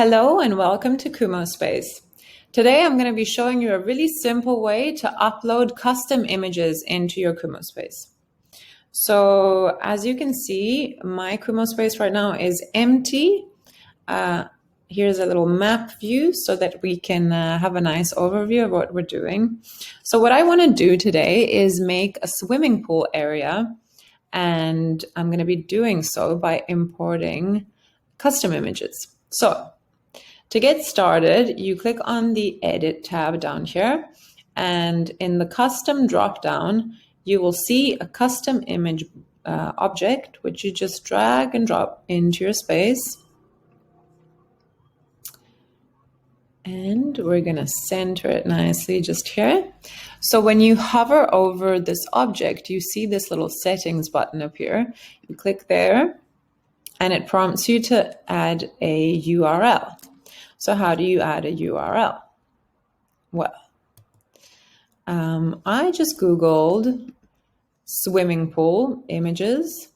Hello and welcome to Kumospace. Today I'm going to be showing you a really simple way to upload custom images into your Kumospace. So as you can see, my Kumospace right now is empty. Here's a little map view so that we can have a nice overview of what we're doing. So what I want to do today is make a swimming pool area, and I'm going to be doing so by importing custom images. So to get started, you click on the Edit tab down here, and in the Custom drop-down, you will see a custom image object, which you just drag and drop into your space. And we're going to center it nicely just here. So when you hover over this object, you see this little settings button up here. You click there, and it prompts you to add a URL. So how do you add a URL? Well, I just Googled swimming pool images,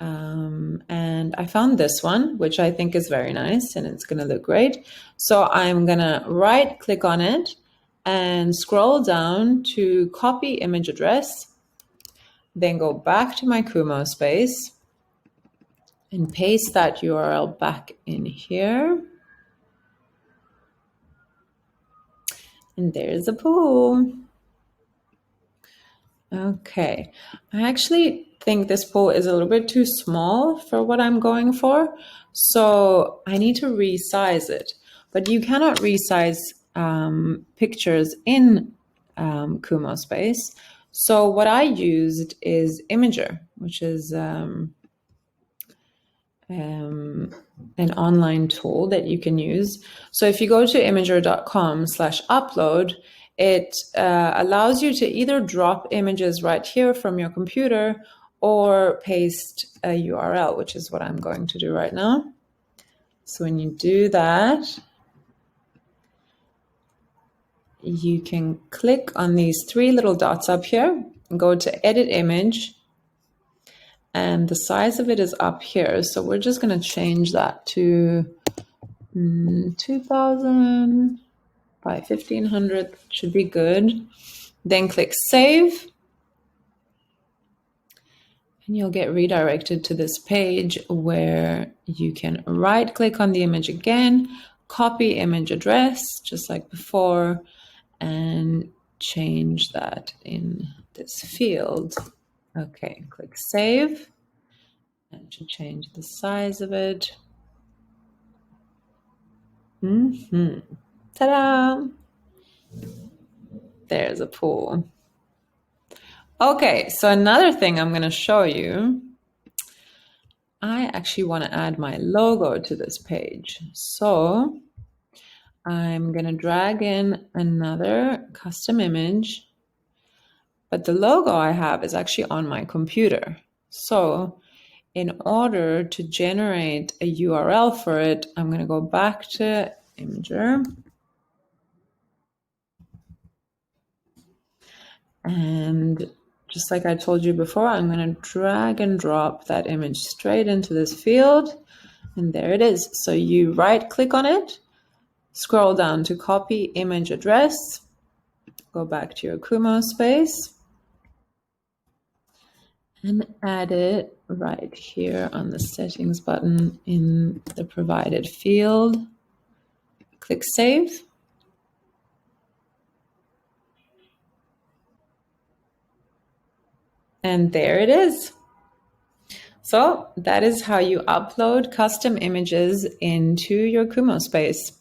and I found this one, which I think is very nice, and it's going to look great. So I'm going to right click on it and scroll down to copy image address, then go back to my Kumospace and paste that URL back in here. And there's a pool. Okay, I actually think this pool is a little bit too small for what I'm going for, so I need to resize it. But you cannot resize pictures in Kumospace. So what I used is Imgur, which is an online tool that you can use. So if you go to imgur.com/upload, it allows you to either drop images right here from your computer or paste a URL, which is what I'm going to do right now. So when you do that, you can click on these three little dots up here and go to Edit Image. And the size of it is up here. So we're just going to change that to 2000 by 1500, should be good. Then click Save. And you'll get redirected to this page where you can right click on the image again, copy image address, just like before, and change that in this field. Okay, click Save, and to change the size of it. Ta-da! There's a pool. Okay, so another thing I'm going to show you, I actually want to add my logo to this page. So I'm going to drag in another custom image. But the logo I have is actually on my computer. So in order to generate a URL for it, I'm going to go back to Imgur. And just like I told you before, I'm going to drag and drop that image straight into this field. And there it is. So you right click on it, scroll down to copy image address, go back to your Kumospace, and add it right here on the settings button in the provided field. Click Save. And there it is. So that is how you upload custom images into your Kumospace.